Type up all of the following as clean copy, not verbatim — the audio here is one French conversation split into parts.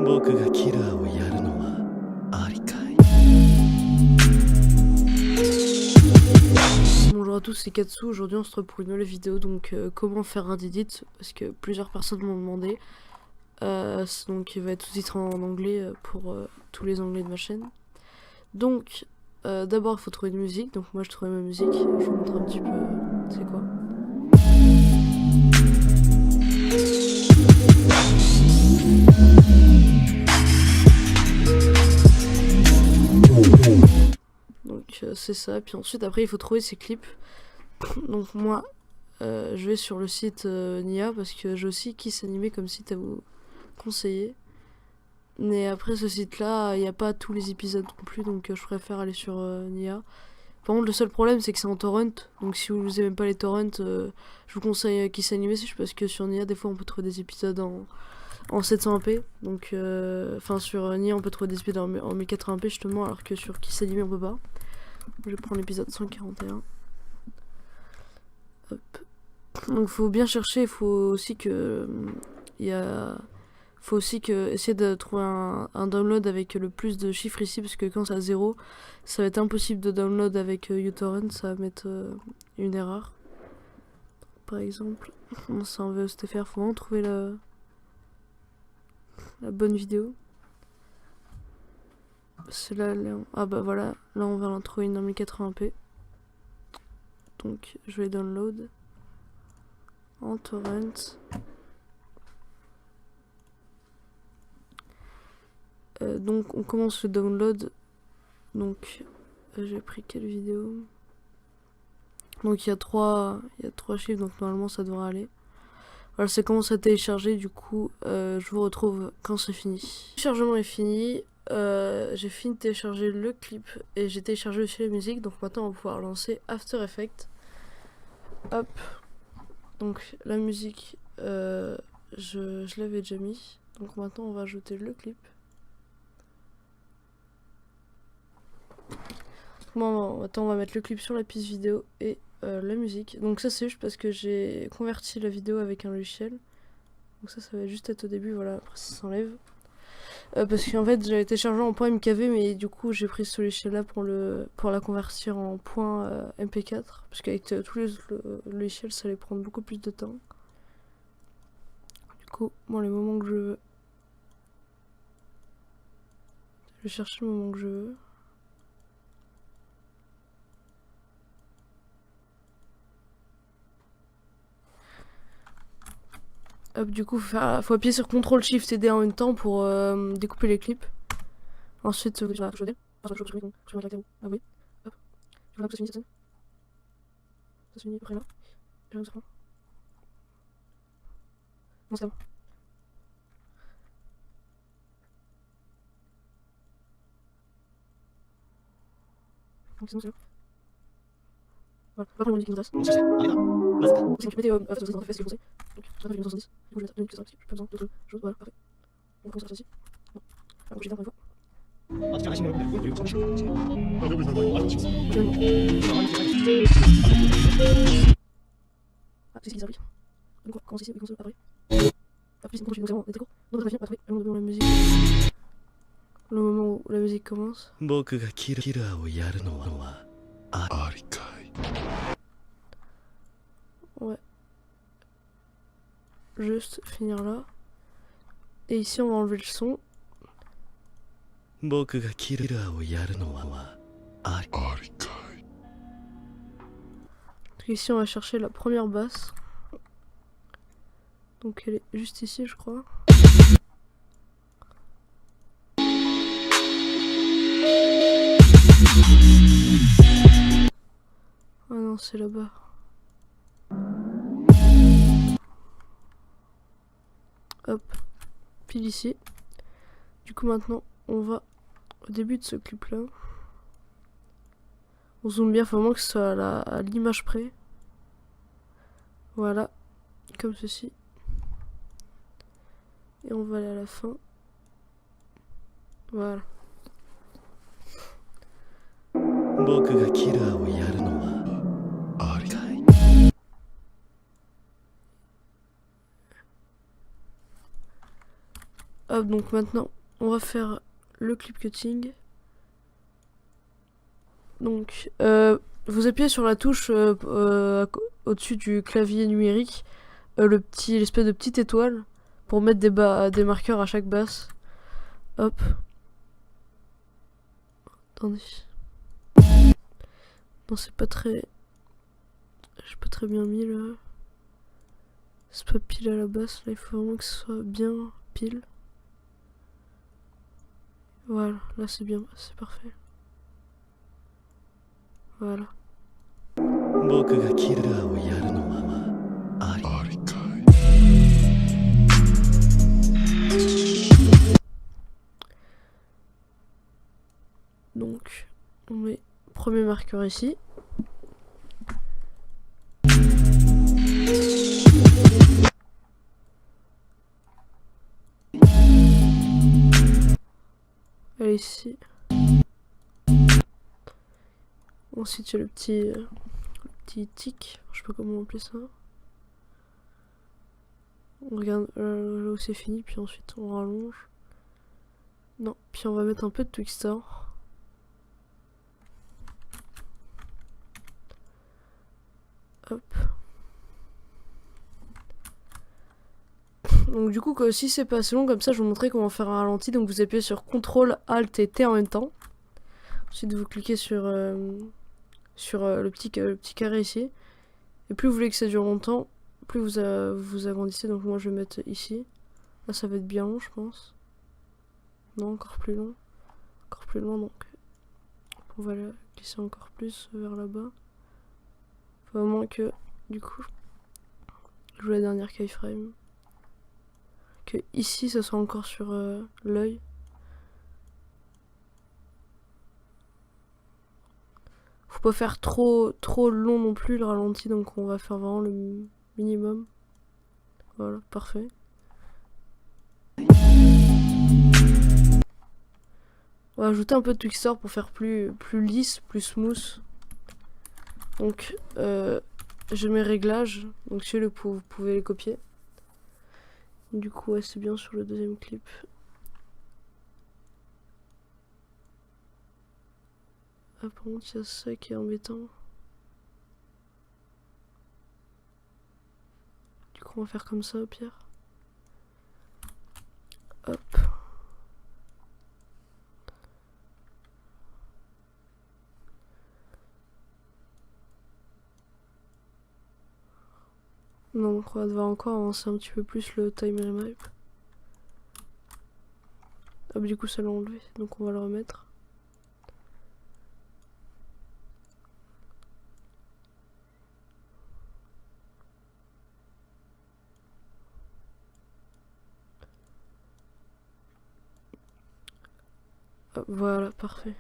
僕がキラーをやるのはありかい。 Bonjour à tous, c'est Katsu. Aujourd'hui on se retrouve pour une nouvelle vidéo. Donc comment faire un edit, parce que plusieurs personnes m'ont demandé. Donc il va être sous-titré en anglais pour tous les anglais de ma chaîne. Donc d'abord il faut trouver une musique. Donc moi je trouvais ma musique, je vous montre un petit peu c'est quoi. Donc c'est ça, puis ensuite après il faut trouver ses clips. Donc moi je vais sur le site Nia parce que j'ai aussi Kiss Animé comme site à vous conseiller. Mais après ce site là il n'y a pas tous les épisodes non plus, donc je préfère aller sur Nia. Par contre le seul problème c'est que c'est en torrent, donc si vous aimez pas les torrents je vous conseille Kiss Animé parce que sur Nia des fois on peut trouver des épisodes en 720p, donc enfin sur Nia on peut trouver des épisodes en 1080p justement, alors que sur Kiss Animé on peut pas. Je vais prendre l'épisode 141. Hop. Donc faut bien chercher, il faut aussi que essayer de trouver un download avec le plus de chiffres ici, parce que quand c'est à 0 ça va être impossible de download avec uTorrent, ça va mettre une erreur. Par exemple c'est un VSTFR, faut vraiment trouver la bonne vidéo. C'est là, ah bah voilà, là on va en trouver une en 1080p. Donc je vais download en torrent. Donc on commence le download. Donc j'ai pris quelle vidéo? Donc il y a trois chiffres, donc normalement ça devrait aller. Voilà, ça commence à télécharger, du coup je vous retrouve quand c'est fini. Le chargement est fini. J'ai fini de télécharger le clip et j'ai téléchargé aussi la musique, donc maintenant on va pouvoir lancer After Effects. Hop, donc la musique je l'avais déjà mis, donc maintenant on va ajouter le clip. Bon, attends, on va mettre le clip sur la piste vidéo et la musique. Donc ça c'est juste parce que j'ai converti la vidéo avec un logiciel, donc ça va juste être au début, voilà, après ça s'enlève. Parce qu'en fait j'avais téléchargé en .mkv, mais du coup j'ai pris ce logiciel là pour la convertir en .mp4, parce qu'avec tous les logiciels ça allait prendre beaucoup plus de temps. Du coup bon, les moments que je veux, je vais chercher le moment que je veux. Hop, du coup faut appuyer sur CTRL SHIFT et D en même temps pour découper les clips. Ensuite je vais ah oui, hop, je vois que ça finit, ça finit après là. Non, c'est bon. Donc c'est bon. Voilà, on va prendre la musique qui nous intéresse. C'est que tu mettais dans les fesses que je pensais. Donc ça fait 1970. Du coup je vais mettre 2070, j'ai pas besoin d'autre chose, voilà, parfait. On commence à faire ça ici. Bon. Alors j'ai dernière fois. Ah, c'est ce qui s'applique. Donc quoi, commence ici, oui, commence après. Appuie, c'est bon, donc c'est bon, on était court. Donc on va finir, après, on demande la musique. Le moment où la musique commence. 僕がキラーをやるのはありかい。 Ouais. Juste finir là. Et ici on va enlever le son. 僕がキラーをやるのはありかい。 Donc ici on va chercher la première basse. Donc elle est juste ici je crois. Ah non, c'est là-bas. Hop, pile ici. Du coup maintenant on va au début de ce clip là. On zoome bien, faut vraiment que ce soit à l'image près. Voilà, comme ceci. Et on va aller à la fin. Voilà. 僕がキラーをやるのはありかい。 Hop, Hop, donc maintenant, on va faire le clip cutting. Donc, vous appuyez sur la touche au-dessus du clavier numérique, l'espèce de petite étoile, pour mettre des marqueurs à chaque basse. Hop. Attendez. Non, c'est pas très... J'ai pas très bien mis là. C'est pas pile à la basse, là il faut vraiment que ce soit bien pile. Voilà, là c'est bien, c'est parfait. Voilà. 僕がキラーをやるのはまあありかい。 Donc, on met premier marqueur ici. Et ici. Ensuite, il y a le petit tic, je sais pas comment on appelle ça. On regarde là où c'est fini, puis ensuite on rallonge. Non, puis on va mettre un peu de Twixtor. Hop. Donc du coup, si c'est pas assez long comme ça, je vais vous montrer comment faire un ralenti. Donc vous appuyez sur CTRL, ALT et T en même temps. Ensuite vous cliquez sur le petit carré ici. Et plus vous voulez que ça dure longtemps, plus vous agrandissez. Donc moi je vais mettre ici. Là ça va être bien long je pense. Non, encore plus long. Encore plus long, donc on va la glisser encore plus vers là-bas. Faut vraiment que, du coup, je joue la dernière keyframe. Que ici, ça soit encore sur l'œil. Faut pas faire trop long non plus le ralenti, donc on va faire vraiment le minimum. Voilà, parfait. On va ajouter un peu de Twixtor pour faire plus lisse, plus smooth. Donc, j'ai mes réglages. Donc, si vous pouvez les copier. Du coup, ouais, c'est bien sur le deuxième clip. Ah, par contre, il y a ça qui est embêtant. Du coup, on va faire comme ça au pire. Hop. Non, donc on va devoir encore avancer un petit peu plus le time remap. Hop, du coup ça l'a enlevé, donc on va le remettre. Hop, voilà, parfait.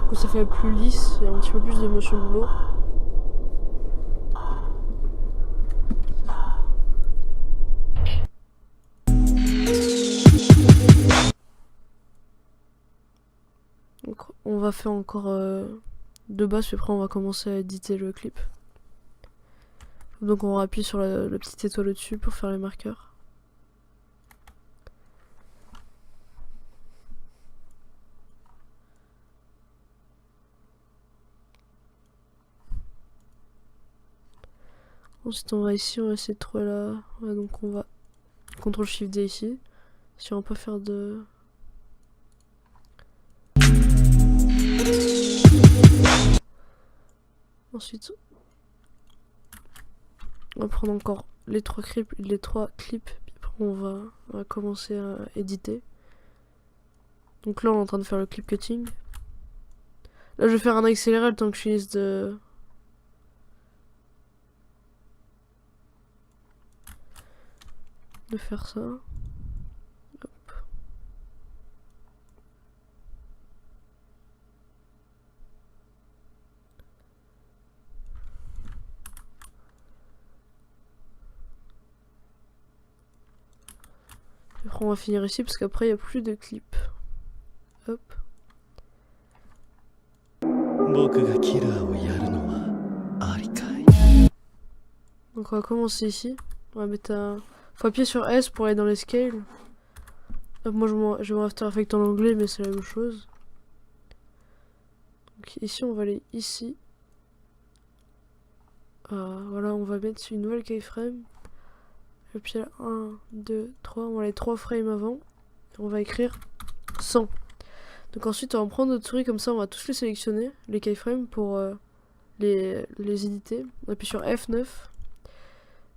Du coup ça fait plus lisse, il y a un petit peu plus de motion blur. Donc on va faire encore deux basses, puis après on va commencer à éditer le clip. Donc on va appuyer sur la petite étoile au-dessus pour faire les marqueurs. Ensuite on va ici, on va essayer de trouver là. Ouais, donc on va CTRL SHIFT D ici. Si on peut faire de... Ensuite, on va prendre encore les trois clips, puis après on va commencer à éditer. Donc là on est en train de faire le clip cutting. Là je vais faire un accéléré le temps que je finisse de faire ça. Hop. Après on va finir ici parce qu'après il n'y a plus de clips. Hop. 僕がキラーをやるのはありかい。 Donc Donc on va commencer ici. On va mettre un... Faut appuyer sur S pour aller dans les scales. Hop, moi je vais After Effects en anglais, mais c'est la même chose. Donc ici on va aller ici. Voilà, on va mettre une nouvelle keyframe. Et puis là, 1, 2, 3. On va aller 3 frames avant. Et on va écrire 100. Donc ensuite on va prendre notre souris comme ça, on va tous les sélectionner, les keyframes pour les éditer. On appuie sur F9.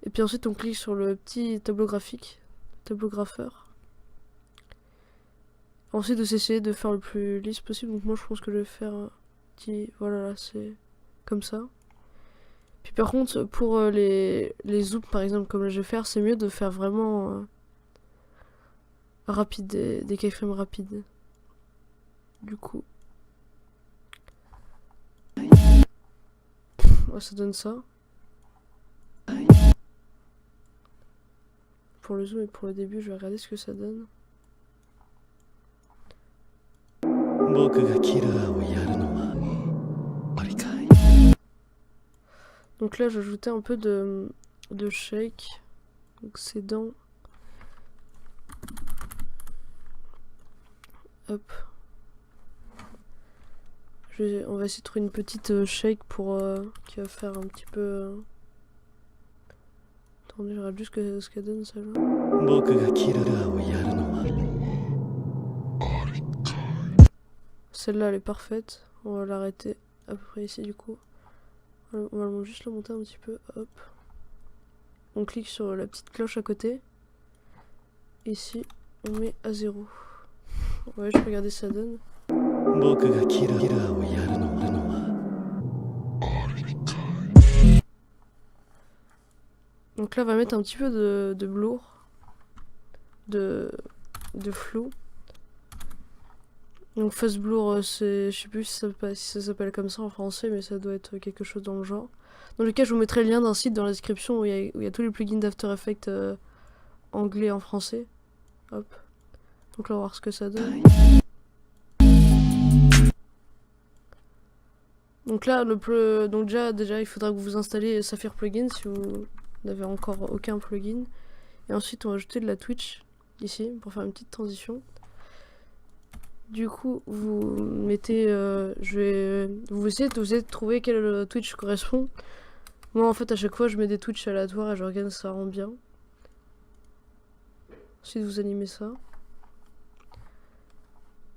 Et puis ensuite on clique sur le petit tableau graphique, tableau grapheur. Ensuite de s'essayer de faire le plus lisse possible. Donc moi je pense que je vais faire un petit... Voilà, là c'est comme ça. Puis par contre pour les zooms par exemple comme là je vais faire, c'est mieux de faire vraiment rapide, des keyframes rapides. Du coup. Ouais, ça donne ça. Pour le zoom et pour le début, je vais regarder ce que ça donne. Donc là, j'ai ajouté un peu de shake. Donc c'est dans... Hop. On va essayer de trouver une petite shake pour qui va faire un petit peu... Attendez, je regarde juste ce qu'elle donne celle-là. Celle-là elle est parfaite. On va l'arrêter à peu près ici du coup. On va juste la monter un petit peu. Hop. On clique sur la petite cloche à côté. Ici, on met à 0. Ouais, je vais regarder ce que ça donne. Donc là, on va mettre un petit peu de blur, de flou. Donc face blur, je sais plus si ça s'appelle comme ça en français, mais ça doit être quelque chose dans le genre. Dans le cas, je vous mettrai le lien d'un site dans la description où il y a tous les plugins d'After Effects anglais en français. Hop. Donc là, on va voir ce que ça donne. Donc là, donc déjà, il faudra que vous installez Saphir Plugin si vous n'avez encore aucun plugin. Et ensuite, on va ajouter de la Twitch ici pour faire une petite transition. Du coup, vous mettez, vous essayez de trouver quel Twitch correspond. Moi, en fait, à chaque fois, je mets des Twitch aléatoires et je regarde ça rend bien. Ensuite, vous animez ça.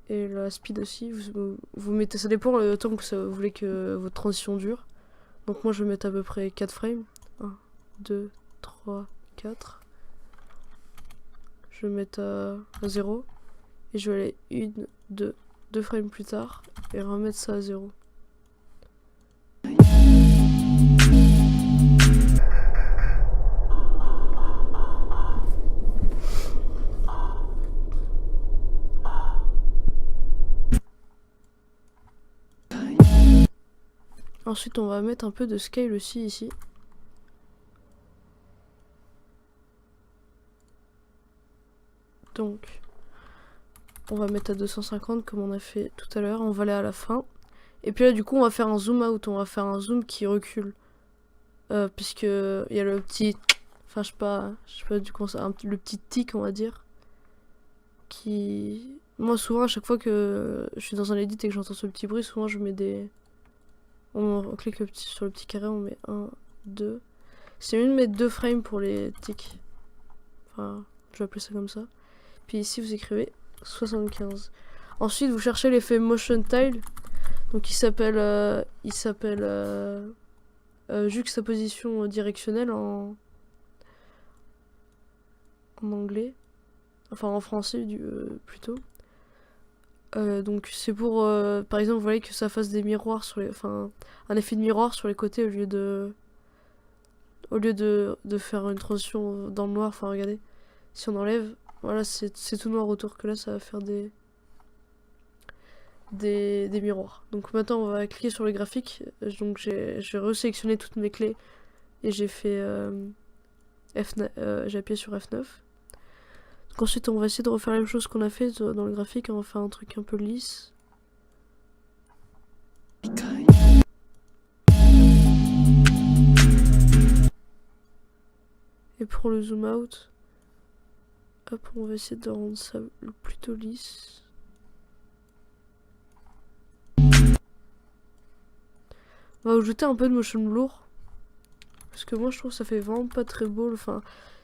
Et la speed aussi, vous mettez, ça dépend le temps que vous voulez que votre transition dure. Donc moi je vais mettre à peu près 4 frames. 1, 2, 3, 4. Je vais mettre à 0. Et je vais aller 2 frames plus tard et remettre ça à 0. Ensuite, on va mettre un peu de scale aussi ici. Donc, on va mettre à 250 comme on a fait tout à l'heure. On va aller à la fin. Et puis là, du coup, on va faire un zoom out. On va faire un zoom qui recule. Puisque il y a le petit... Enfin, je sais pas du coup, le petit tic, on va dire. Qui... Moi, souvent, à chaque fois que je suis dans un edit et que j'entends ce petit bruit, souvent, je mets des... On clique sur le petit carré, on met 1, 2. C'est mieux de mettre 2 frames pour les tics. Enfin, je vais appeler ça comme ça. Puis ici, vous écrivez 75. Ensuite, vous cherchez l'effet Motion Tile. Donc, il s'appelle juxtaposition directionnelle en anglais. Enfin, en français, plutôt. Donc c'est pour, par exemple, vous voyez que ça fasse des miroirs sur les, enfin, un effet de miroir sur les côtés au lieu de faire une transition dans le noir. Enfin, regardez, si on enlève, voilà, c'est tout noir autour, que là ça va faire des miroirs. Donc maintenant on va cliquer sur le graphique. Donc j'ai resélectionné toutes mes clés et j'ai fait j'ai appuyé sur F9. Donc ensuite on va essayer de refaire la même chose qu'on a fait dans le graphique. On va faire un truc un peu lisse. pour le zoom out, hop, on va essayer de rendre ça plutôt lisse. On va ajouter un peu de motion blur. Parce que moi je trouve que ça fait vraiment pas très beau. Enfin,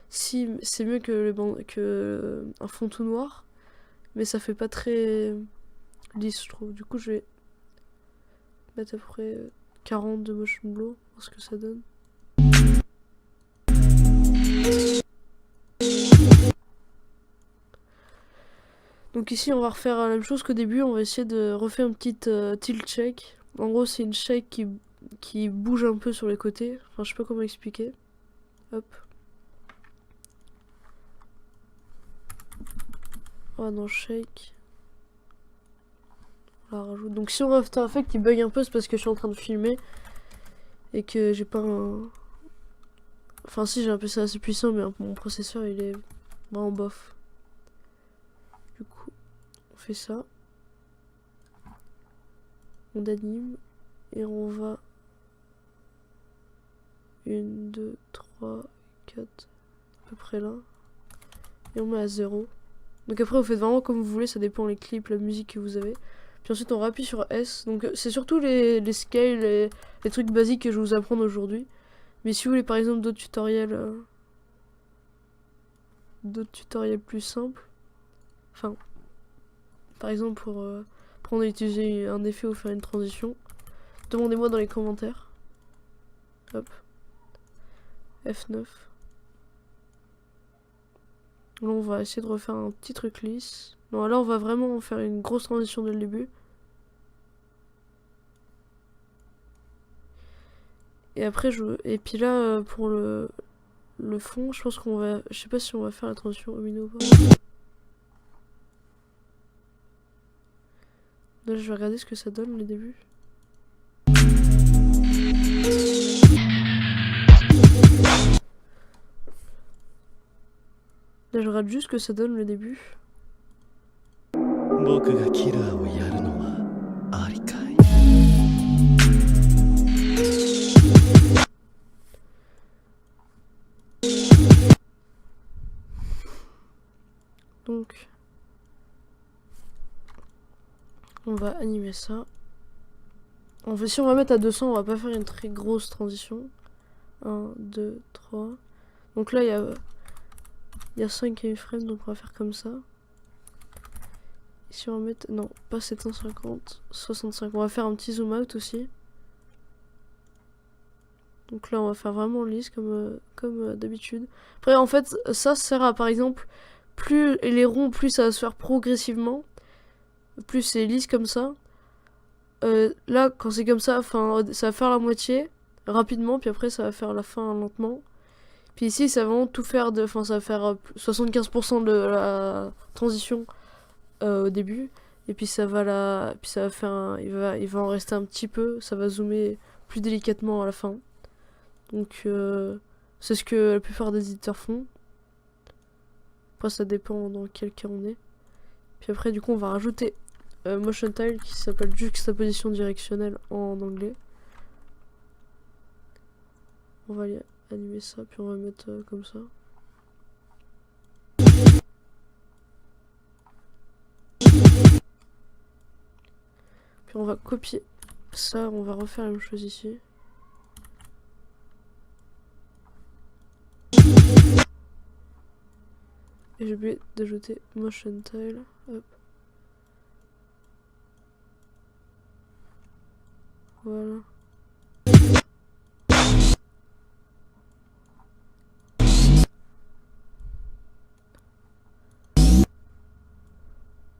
si c'est mieux que, un fond tout noir. Mais ça fait pas très lisse je trouve. Du coup je vais mettre à peu près 40 de motion blur. Voir ce que ça donne. Donc ici on va refaire la même chose qu'au début. On va essayer de refaire une petite tilt shake. En gros c'est une shake qui bouge un peu sur les côtés. Enfin je sais pas comment expliquer. Hop. Oh non, shake. On la rajoute. Donc si on After Effects qui bug un peu, c'est parce que je suis en train de filmer. Et que j'ai pas un... Enfin si, j'ai un PC assez puissant, mais mon processeur il est vraiment bof. Du coup, on fait ça. On anime. Et on va... 1, 2, 3, 4... à peu près là. Et on met à 0. Donc après vous faites vraiment comme vous voulez, ça dépend les clips, la musique que vous avez. Puis ensuite on rappuie sur S. Donc c'est surtout les scales, les trucs basiques que je vais vous apprendre aujourd'hui. Mais si vous voulez par exemple d'autres tutoriels plus simples. Enfin, par exemple pour apprendre à utiliser un effet ou faire une transition. Demandez-moi dans les commentaires. Hop. F9. Là on va essayer de refaire un petit truc lisse. Non là on va vraiment faire une grosse transition dès le début. Et après et puis là pour le fond, je pense qu'on va... Je sais pas si on va faire la transition lumineux ou pas. Là je vais regarder ce que ça donne le début. Là je regarde juste ce que ça donne le début. 僕がキラーをやるのはありかい。 Donc on va animer ça. Si on va mettre à 200, on va pas faire une très grosse transition. 1, 2, 3. Donc là il y a 5 keyframes, donc on va faire comme ça. Si on va mettre... Non, pas 750, 65. On va faire un petit zoom out aussi. Donc là on va faire vraiment lisse comme d'habitude. Après en fait ça sert à par exemple, plus les ronds, plus ça va se faire progressivement. Plus c'est lisse comme ça. Là quand c'est comme ça, ça va faire la moitié rapidement, puis après ça va faire la fin lentement. Puis ici ça va vraiment tout faire de... Enfin ça va faire 75% de la transition au début. Et puis ça va faire il va en rester un petit peu. Ça va zoomer plus délicatement à la fin. Donc c'est ce que la plupart des éditeurs font. Après ça dépend dans quel cas on est. Puis après du coup on va rajouter Motion Tile qui s'appelle juxtaposition directionnelle en anglais. On va aller animer ça puis on va mettre comme ça. Puis on va copier ça, on va refaire la même chose ici. Et j'ai oublié d'ajouter Motion Tile. Hop. Voilà.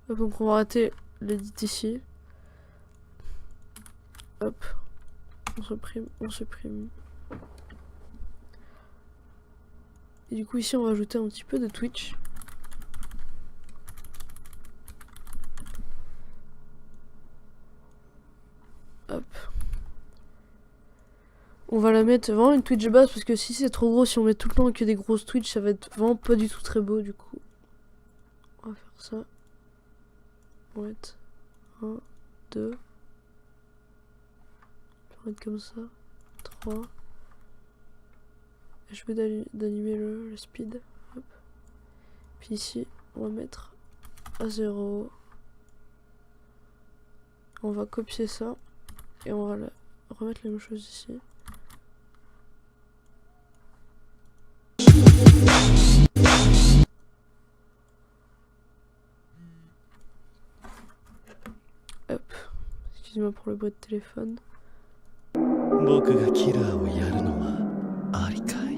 Hop, donc on va arrêter l'édit ici. Hop. On supprime. Et du coup ici on va ajouter un petit peu de Twitch. Hop. On va la mettre vraiment une Twitch basse parce que si c'est trop gros, si on met tout le temps que des grosses Twitch, ça va être vraiment pas du tout très beau du coup. On va faire ça. On va mettre 1, 2. On va mettre comme ça. 3. Je vais d'animer le speed. Hop. Puis ici, on va mettre à 0. On va copier ça. Et on va remettre la même chose ici. Hop. Excuse-moi pour le bruit de téléphone. 僕がキラーをやるのはありかい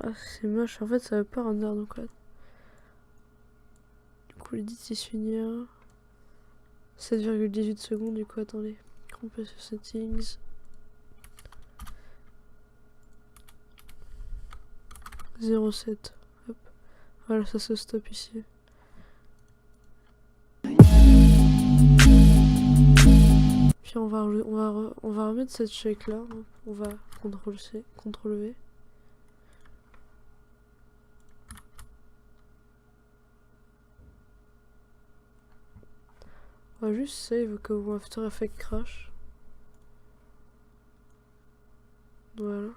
Ah, c'est moche. En fait, ça veut pas render donc là. Du coup, les 10 finir. 7,18 secondes. Du coup, attendez. Compressor settings. 0,7. Hop. Voilà, ça se stoppe ici. Puis on va remettre cette shake là. On va CTRL C, CTRL V. On va juste save que mon After Effects crash. Voilà.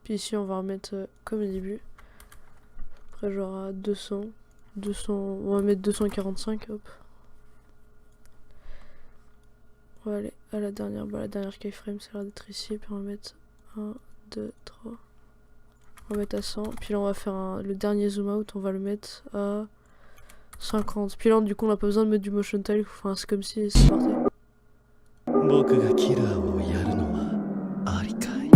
Puis ici on va remettre comme au début. Après genre à 200, on va mettre 245 hop. On va aller à la dernière, la dernière keyframe ça a l'air d'être ici. Puis on va mettre 1, 2, 3. On va mettre à 100. Puis là on va faire le dernier zoom out, on va le mettre à 50. Puis là du coup on n'a pas besoin de mettre du motion tile, enfin c'est comme si c'est parti. 僕がキラーをやるのはありかい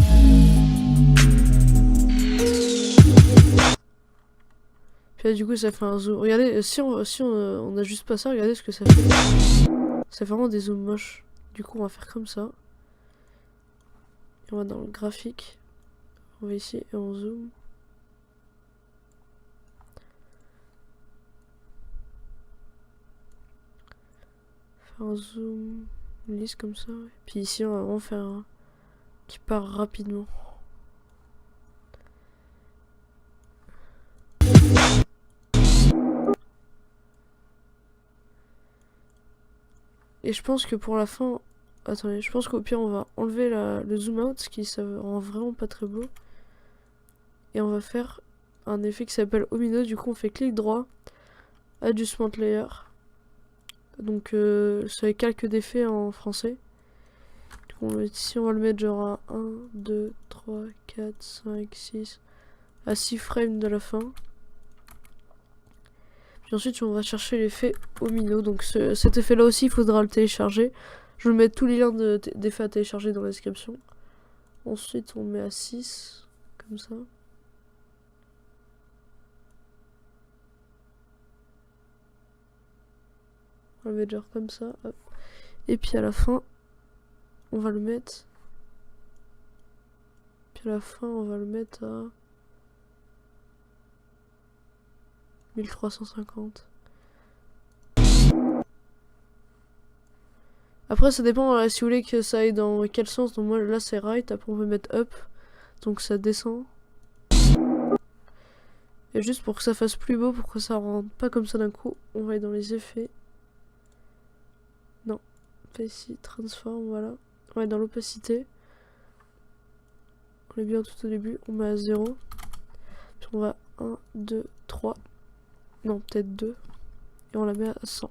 Puis là du coup ça fait un zoom. Regardez, si on n'ajuste pas ça, regardez ce que ça fait. Ça fait vraiment des zooms moches. Du coup on va faire comme ça. Et on va dans le graphique. On va ici et on zoom. Faire un zoom lisse comme ça. Ouais. Puis ici on va vraiment faire un qui part rapidement. Et je pense que pour la fin... Attendez, je pense qu'au pire on va enlever le zoom out, ce qui ça rend vraiment pas très beau. Et on va faire un effet qui s'appelle Omino, du coup on fait clic droit, Adjustment Layer. Donc c'est avec calque d'effet en français. Du coup ici on va le mettre genre à 1, 2, 3, 4, 5, 6, à 6 frames de la fin. Puis ensuite on va chercher l'effet Omino, donc cet effet là aussi il faudra le télécharger. Je vais mettre tous les liens d'effets à télécharger dans la description. Ensuite on met à 6, comme ça. On va le mettre genre comme ça, hop. Et puis à la fin, on va le mettre... Puis à la fin on va le mettre à... 1350. Après ça dépend si vous voulez que ça aille dans quel sens. Donc moi là c'est right, après on peut mettre up. Donc ça descend. Et juste pour que ça fasse plus beau, pour que ça rentre pas comme ça d'un coup, on va aller dans les effets. Non, pas ici, transform, voilà. On va aller dans l'opacité. On est bien tout au début, on met à 0. Puis on va 1, 2, 3. Non, peut-être 2. Et on la met à 100.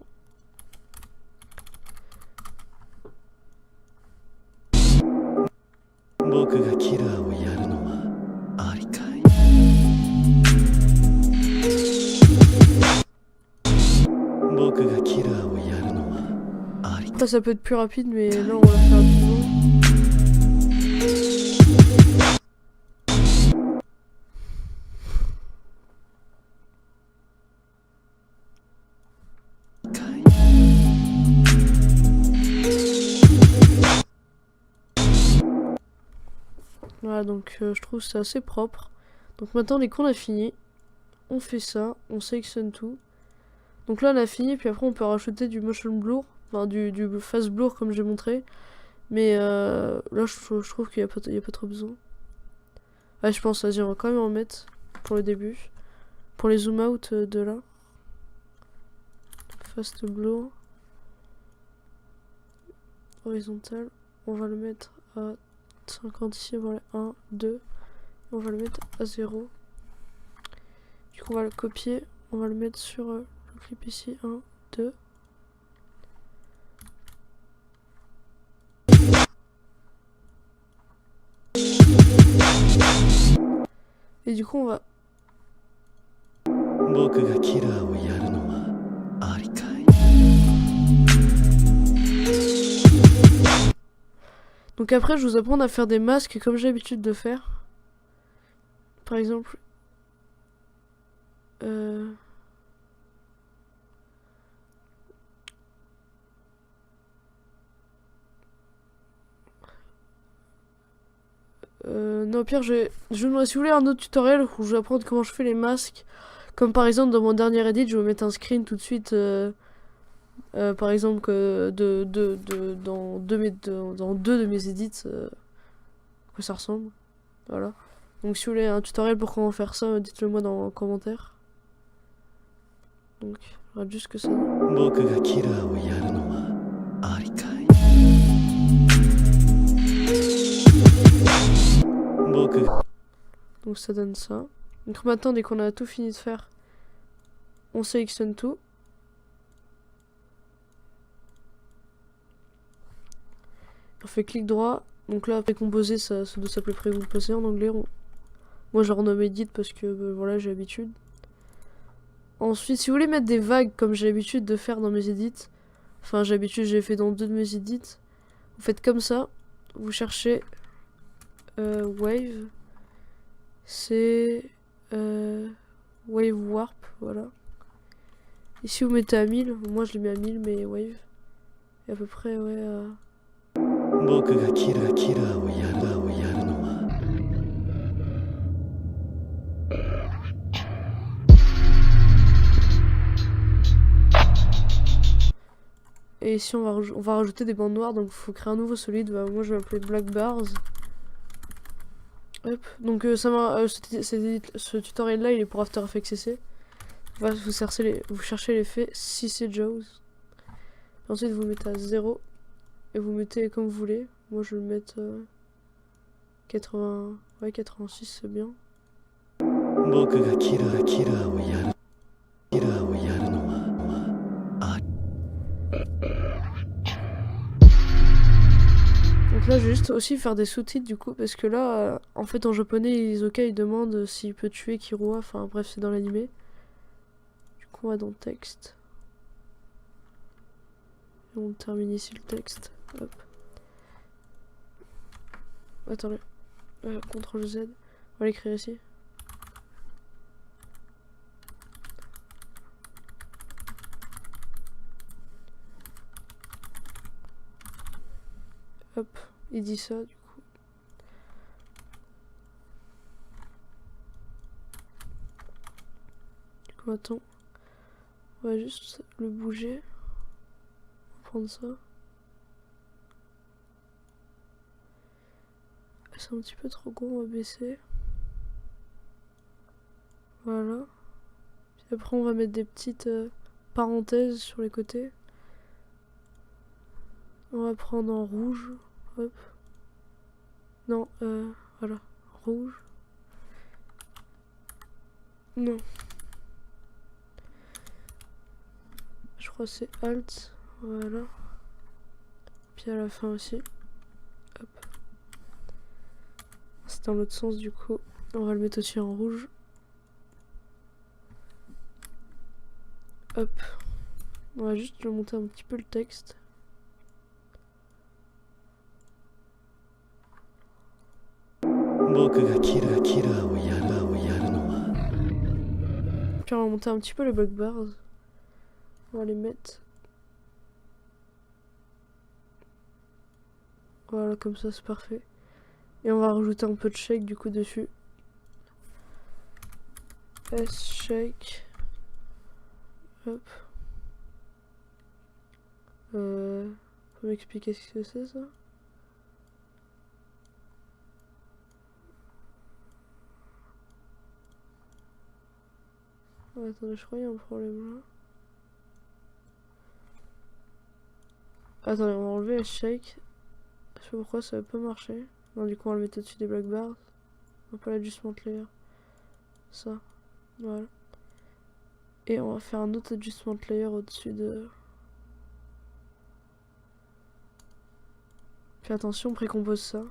僕がキラーをやるのはありかい僕がキラーをやるのはありかい Après ça peut être plus rapide, mais là on va faire rapidement. Voilà, donc je trouve c'est assez propre. Donc maintenant dès qu'on a fini, on fait ça, on sélectionne tout. Donc là on a fini, puis après on peut rajouter du motion blur, enfin du face blur comme j'ai montré. Mais là je trouve qu'il n'y a pas trop besoin. Ouais, je pense, vas-y, on va quand même en mettre pour le début. Pour les zoom out de là. Fast blur. Horizontal. On va le mettre à 50 ici, voilà, 1, 2. On va le mettre à 0. Du coup on va le copier. On va le mettre sur le clip ici, 1, 2. Et du coup on va... Donc après je vous apprends à faire des masques comme j'ai l'habitude de faire. Par exemple... non, au pire, si vous voulez un autre tutoriel où je vais apprendre comment je fais les masques. Comme par exemple dans mon dernier edit, je vais vous mettre un screen tout de suite. Par exemple, dans deux de mes edits, que ça ressemble. Voilà. Donc si vous voulez un tutoriel pour comment faire ça, dites-le moi dans les commentaires. Donc, je regarde juste que ça. Donc ça donne ça. Donc maintenant, dès qu'on a tout fini de faire, on sélectionne tout. On fait clic droit. Donc là, précomposer, ça doit s'appeler précomposer en anglais. Moi, je le renomme edit parce que voilà, j'ai l'habitude. Ensuite, si vous voulez mettre des vagues comme j'ai l'habitude de faire dans mes edits, enfin, j'ai fait dans 2 de mes edits, vous faites comme ça. Vous cherchez wave. C'est wave warp, voilà. Ici, vous mettez à 1000. Moi, je l'ai mis à 1000, mais wave. Et à peu près, ouais, à... Et ici on va rajouter des bandes noires, donc il faut créer un nouveau solide. Bah, moi je vais l'appeler black bars. Hop. Donc ce tutoriel là il est pour After Effects CC. Voilà, vous cherchez l'effet CC Jaws. Ensuite vous mettez à 0. Et vous mettez comme vous voulez. Moi je vais le mettre 80. Ouais, 86 c'est bien. Donc là, je vais juste aussi faire des sous-titres du coup, parce que là, en fait, en japonais, ils demandent s'il peut tuer Kirua. Enfin, bref, c'est dans l'animé. Du coup, on va dans texte. Et on termine ici le texte. Hop. Attendez. CTRL Z. On va l'écrire ici. Hop. Il dit ça, du coup. Du coup, attends. On va juste le bouger. On va prendre ça. C'est un petit peu trop gros, on va baisser. Voilà. Puis après, on va mettre des petites parenthèses sur les côtés. On va prendre en rouge. Hop. Non, voilà. Rouge. Non. Je crois que c'est Alt. Voilà. Puis à la fin aussi. Hop. C'est dans l'autre sens du coup. On va le mettre aussi en rouge. Hop. On va juste monter un petit peu le texte. 僕がキラーをやるのは Puis on va monter un petit peu les block bars. On va les mettre. Voilà, comme ça c'est parfait. Et on va rajouter un peu de shake du coup dessus. S shake. Hop. Faut m'expliquer ce que c'est ça? Oh, attendez, je crois qu'il y a un problème là. Attendez, on va enlever le shake. Je sais pas pourquoi ça va pas marcher. Non, du coup, on va le mettre au-dessus des black bars. On va pas l'adjustment layer. Ça. Voilà. Et on va faire un autre adjustment layer au-dessus de. Puis attention, on précompose ça.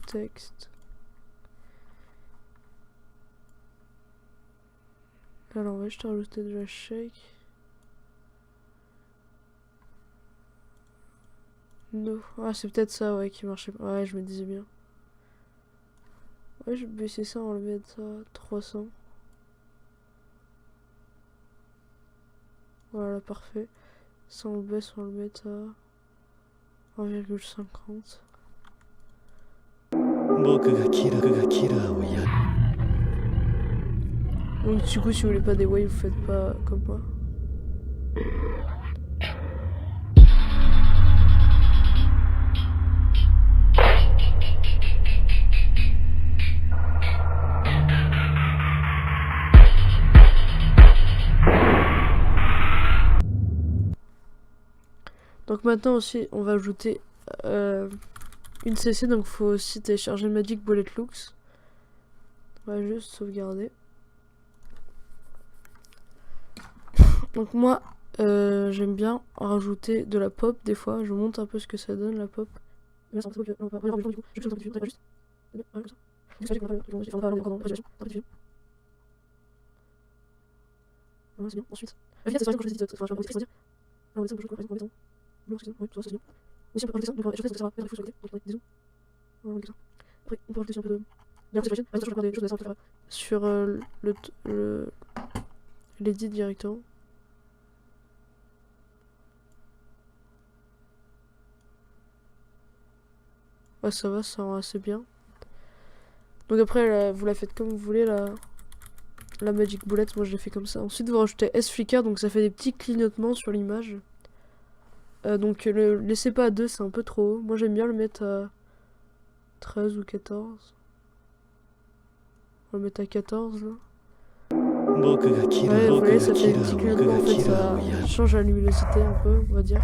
Texte. Alors, on va juste rajouter de la shake. No. Ah, c'est peut-être ça, ouais, qui marchait pas. Ouais, je me disais bien. Ouais, je vais baisser ça, on va le mettre à 300. Voilà, parfait. Ça, on le baisse, on va le mettre à 1,50. 僕がキラーをやる Donc, du coup, si vous voulez pas des waves, vous faites pas comme moi. Donc maintenant aussi, on va ajouter une CC, donc faut aussi télécharger Magic Bullet Looks. On va juste sauvegarder. Donc moi, j'aime bien rajouter de la pop des fois. Je vous montre un peu ce que ça donne la pop. Ensuite, non, c'est oui, ça c'est bien. Aussi, on peut rajouter ça, donc on va ajouter ça, ça va faire des fous sur la côté, des zooms. Voilà, comme ça. Après, on peut rajouter un peu de. D'ailleurs, c'est la chaîne, par exemple, je vais faire des choses intéressantes sur l'edit directement. Ouais, ça va, ça rend assez bien. Donc après, là, vous la faites comme vous voulez, la Magic Bullet, moi je l'ai fait comme ça. Ensuite, vous rajoutez S-Flicker, donc ça fait des petits clignotements sur l'image. Donc le laissez pas à 2, c'est un peu trop haut. Moi j'aime bien le mettre à 13 ou 14. On va le mettre à 14 là. Ouais, vous voyez, ça fait des petits clignotements, en fait, ça change la luminosité un peu, on va dire.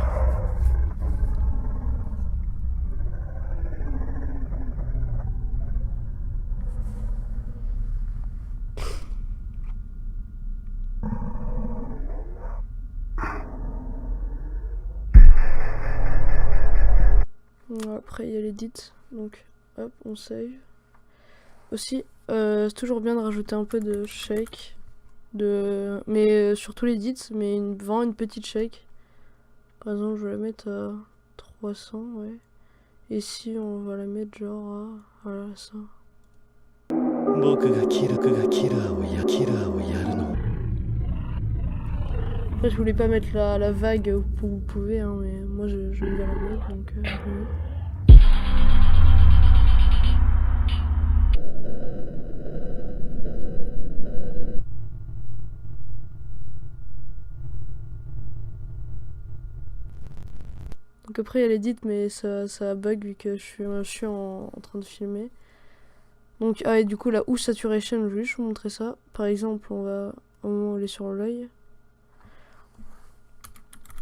Après il y a l'edit, donc hop, on save. Aussi, c'est toujours bien de rajouter un peu de shake, mais surtout l'edit, mais vraiment une petite shake. Par exemple, je vais la mettre à 300, ouais. Et ici, on va la mettre genre à, voilà, ça. Après, je voulais pas mettre la vague où vous pouvez, hein, mais moi je vais bien la mettre, donc je vais mettre. Donc après il y a l'edit, mais ça bug vu que je suis en train de filmer. Donc et du coup la Hue Saturation, je vais juste vous montrer ça. Par exemple, on va au moment où elle est sur l'œil.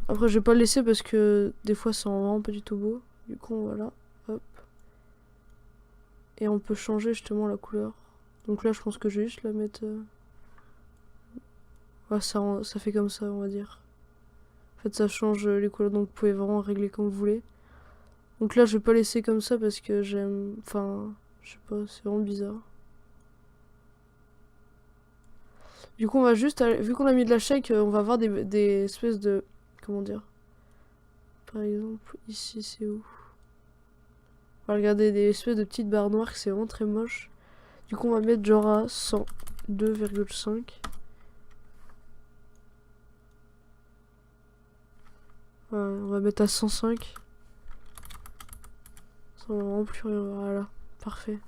Après je vais pas le laisser parce que des fois ça rend vraiment pas du tout beau. Du coup voilà, hop. Et on peut changer justement la couleur. Donc là je pense que je vais juste la mettre... Ouais, ça fait comme ça, on va dire. En fait ça change les couleurs, donc vous pouvez vraiment régler comme vous voulez. Donc là je vais pas laisser comme ça parce que j'aime... Enfin, je sais pas, c'est vraiment bizarre. Du coup on va juste, vu qu'on a mis de la shake, on va avoir des espèces de... Comment dire? Par exemple, ici c'est où? On va regarder des espèces de petites barres noires que c'est vraiment très moche. Du coup on va mettre genre à 102,5. Ouais, on va mettre à 105. Ça va vraiment plus rien. Voilà, parfait.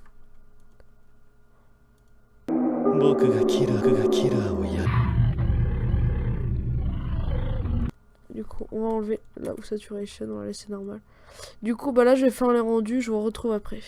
僕がキラーをやる Du coup on va enlever là où saturation, on va laisser normal. Du coup bah là je vais faire les rendus, je vous retrouve après.